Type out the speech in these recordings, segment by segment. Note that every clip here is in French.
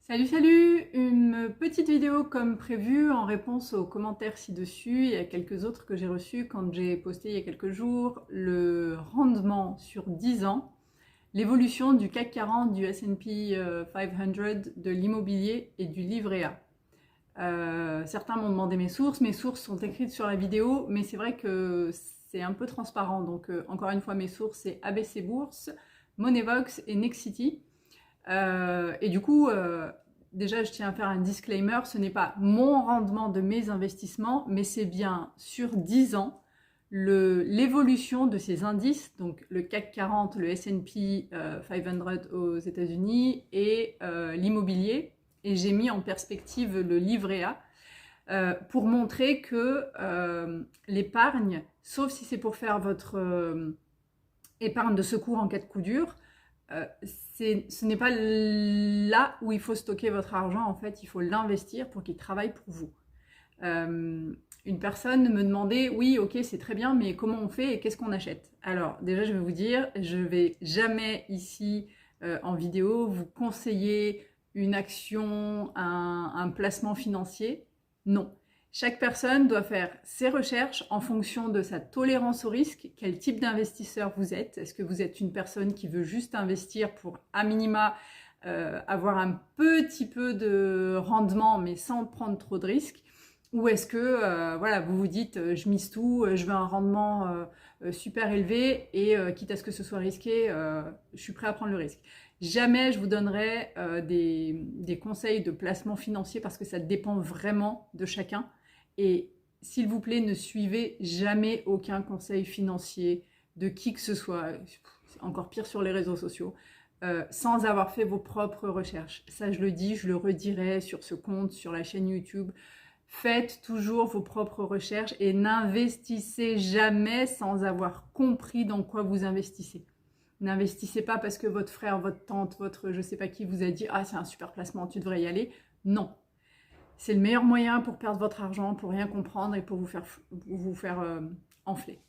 Salut, salut! Une petite vidéo comme prévu en réponse aux commentaires ci-dessus et à quelques autres que j'ai reçus quand j'ai posté il y a quelques jours le rendement sur 10 ans, l'évolution du CAC 40, du S&P 500, de l'immobilier et du livret A. Certains m'ont demandé mes sources sont écrites sur la vidéo, mais c'est vrai que c'est un peu transparent. Donc encore une fois, mes sources c'est ABC Bourse, Moneyvox et Nexity. Et du coup, déjà, je tiens à faire un disclaimer, ce n'est pas mon rendement de mes investissements, mais c'est bien sur 10 ans l'évolution de ces indices, donc le CAC 40, le S&P 500 aux États-Unis et l'immobilier. Et j'ai mis en perspective le livret A pour montrer que l'épargne, sauf si c'est pour faire votre épargne de secours en cas de coup dur, ce n'est pas là où il faut stocker votre argent. En fait, il faut l'investir pour qu'il travaille pour vous. Une personne me demandait, oui, ok, c'est très bien, mais comment on fait et qu'est-ce qu'on achète? Alors, déjà, je vais vous dire, je vais jamais ici en vidéo vous conseiller une action, un placement financier. Non. Chaque personne doit faire ses recherches en fonction de sa tolérance au risque, quel type d'investisseur vous êtes. Est-ce que vous êtes une personne qui veut juste investir pour, à minima, avoir un petit peu de rendement, mais sans prendre trop de risques? Ou est-ce que voilà, vous vous dites, je mise tout, je veux un rendement super élevé et quitte à ce que ce soit risqué, je suis prêt à prendre le risque. Jamais je vous donnerai des conseils de placement financier parce que ça dépend vraiment de chacun. Et s'il vous plaît, ne suivez jamais aucun conseil financier de qui que ce soit, c'est encore pire sur les réseaux sociaux, sans avoir fait vos propres recherches. Ça, je le dis, je le redirai sur ce compte, sur la chaîne YouTube. Faites toujours vos propres recherches et n'investissez jamais sans avoir compris dans quoi vous investissez. N'investissez pas parce que votre frère, votre tante, votre je sais pas qui vous a dit « Ah, c'est un super placement, tu devrais y aller ». Non. C'est le meilleur moyen pour perdre votre argent, pour rien comprendre et pour vous faire enfler.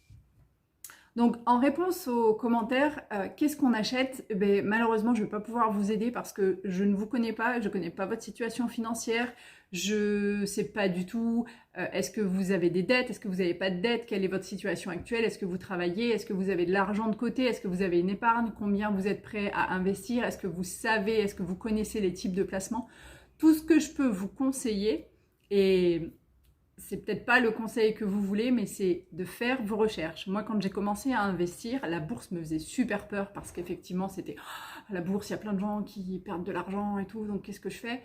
Donc, en réponse aux commentaires, qu'est-ce qu'on achète? Malheureusement, je ne vais pas pouvoir vous aider parce que je ne vous connais pas, je ne connais pas votre situation financière, je ne sais pas du tout, est-ce que vous avez des dettes, est-ce que vous n'avez pas de dettes, quelle est votre situation actuelle, est-ce que vous travaillez, est-ce que vous avez de l'argent de côté, est-ce que vous avez une épargne, combien vous êtes prêt à investir, est-ce que vous savez, est-ce que vous connaissez les types de placements? Tout ce que je peux vous conseiller, et c'est peut-être pas le conseil que vous voulez, mais c'est de faire vos recherches. Moi, quand j'ai commencé à investir, la bourse me faisait super peur parce qu'effectivement, c'était la bourse, il y a plein de gens qui perdent de l'argent et tout, donc qu'est-ce que je fais?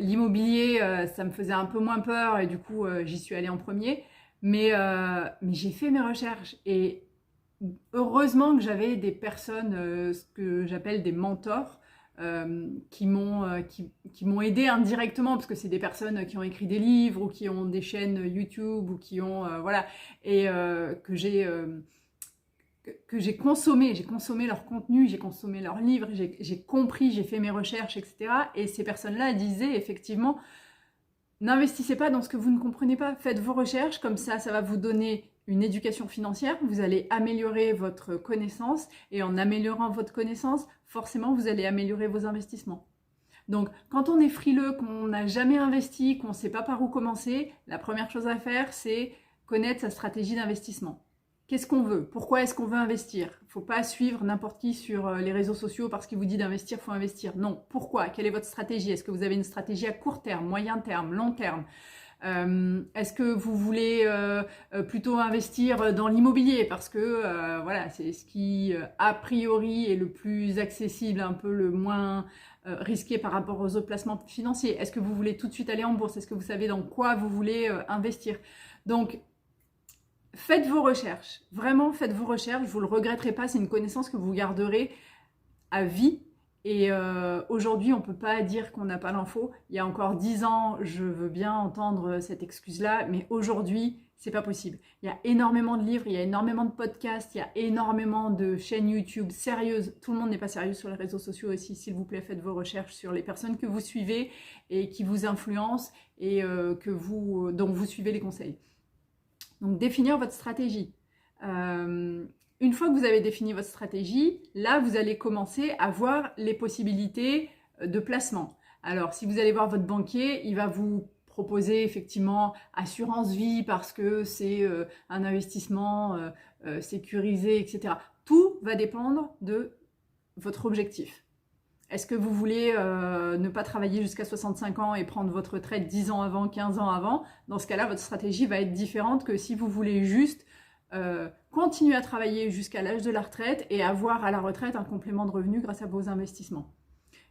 L'immobilier, ça me faisait un peu moins peur et du coup, j'y suis allée en premier. Mais j'ai fait mes recherches et heureusement que j'avais des personnes, ce que j'appelle des mentors, qui m'ont aidé indirectement parce que c'est des personnes qui ont écrit des livres ou qui ont des chaînes YouTube ou qui ont voilà, et que j'ai consommé leur contenu, j'ai consommé leurs livres, j'ai compris, j'ai fait mes recherches, etc. Et ces personnes-là disaient effectivement, n'investissez pas dans ce que vous ne comprenez pas, faites vos recherches, comme ça va vous donner une éducation financière, vous allez améliorer votre connaissance et en améliorant votre connaissance, forcément vous allez améliorer vos investissements. Donc quand on est frileux, qu'on n'a jamais investi, qu'on ne sait pas par où commencer, la première chose à faire c'est connaître sa stratégie d'investissement. Qu'est-ce qu'on veut? Pourquoi est-ce qu'on veut investir? Il ne faut pas suivre n'importe qui sur les réseaux sociaux parce qu'il vous dit d'investir, il faut investir. Non. Pourquoi? Quelle est votre stratégie? Est-ce que vous avez une stratégie à court terme, moyen terme, long terme? Est-ce que vous voulez plutôt investir dans l'immobilier parce que voilà, c'est ce qui a priori est le plus accessible, un peu le moins risqué par rapport aux autres placements financiers? Est-ce que vous voulez tout de suite aller en bourse? Est-ce que vous savez dans quoi vous voulez investir? Donc, faites vos recherches, vraiment faites vos recherches, vous ne le regretterez pas, c'est une connaissance que vous garderez à vie. Et aujourd'hui, on ne peut pas dire qu'on n'a pas l'info. Il y a encore 10 ans, je veux bien entendre cette excuse-là, mais aujourd'hui, c'est pas possible. Il y a énormément de livres, il y a énormément de podcasts, il y a énormément de chaînes YouTube sérieuses. Tout le monde n'est pas sérieux sur les réseaux sociaux aussi. S'il vous plaît, faites vos recherches sur les personnes que vous suivez et qui vous influencent et dont vous suivez les conseils. Donc, définir votre stratégie. Une fois que vous avez défini votre stratégie, là, vous allez commencer à voir les possibilités de placement. Alors, si vous allez voir votre banquier, il va vous proposer effectivement assurance vie parce que c'est un investissement sécurisé, etc. Tout va dépendre de votre objectif. Est-ce que vous voulez ne pas travailler jusqu'à 65 ans et prendre votre retraite 10 ans avant, 15 ans avant? Dans ce cas-là, votre stratégie va être différente que si vous voulez juste continuer à travailler jusqu'à l'âge de la retraite et avoir à la retraite un complément de revenus grâce à vos investissements.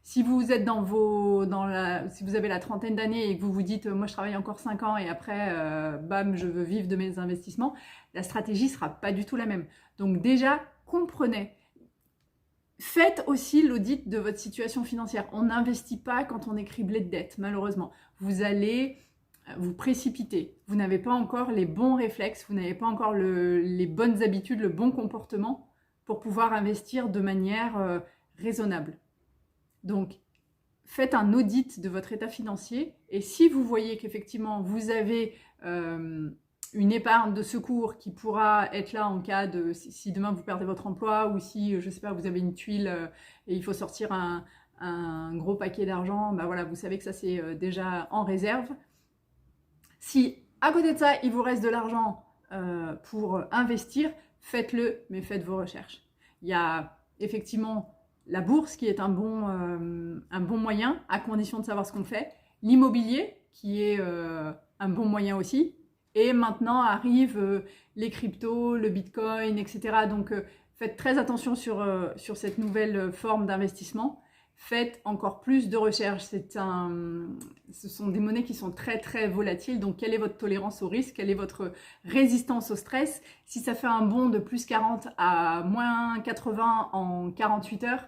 Si vous êtes si vous avez la trentaine d'années et que vous vous dites moi je travaille encore 5 ans et après bam je veux vivre de mes investissements, la stratégie sera pas du tout la même. Donc déjà comprenez. Faites aussi l'audit de votre situation financière. On n'investit pas quand on est criblé de dettes, malheureusement. Vous allez vous précipiter. Vous n'avez pas encore les bons réflexes, vous n'avez pas encore les bonnes habitudes, le bon comportement pour pouvoir investir de manière raisonnable. Donc, faites un audit de votre état financier et si vous voyez qu'effectivement vous avez une épargne de secours qui pourra être là en cas de si demain vous perdez votre emploi ou si je sais pas vous avez une tuile et il faut sortir un gros paquet d'argent, bah voilà, vous savez que ça c'est déjà en réserve. Si à côté de ça il vous reste de l'argent pour investir, faites-le, mais faites vos recherches. Il y a effectivement la bourse qui est un bon moyen à condition de savoir ce qu'on fait, l'immobilier qui est un bon moyen aussi, et maintenant arrivent les cryptos, le bitcoin, etc. Donc faites très attention sur cette nouvelle forme d'investissement. Faites encore plus de recherches. Ce sont des monnaies qui sont très très volatiles. Donc quelle est votre tolérance au risque? Quelle est votre résistance au stress? Si ça fait un bond de plus 40 à moins 80 en 48 heures,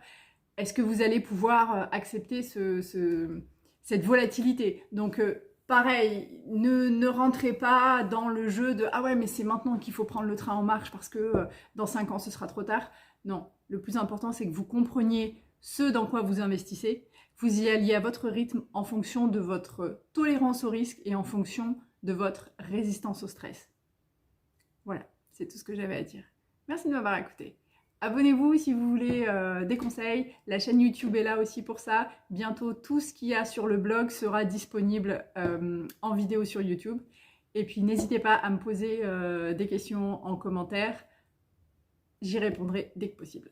est-ce que vous allez pouvoir accepter cette volatilité? Donc pareil, ne rentrez pas dans le jeu de « Ah ouais, mais c'est maintenant qu'il faut prendre le train en marche parce que dans 5 ans, ce sera trop tard. » Non, le plus important, c'est que vous compreniez ce dans quoi vous investissez, vous y alliez à votre rythme en fonction de votre tolérance au risque et en fonction de votre résistance au stress. Voilà, c'est tout ce que j'avais à dire. Merci de m'avoir écouté. Abonnez-vous si vous voulez des conseils. La chaîne YouTube est là aussi pour ça. Bientôt, tout ce qu'il y a sur le blog sera disponible en vidéo sur YouTube. Et puis, n'hésitez pas à me poser des questions en commentaire. J'y répondrai dès que possible.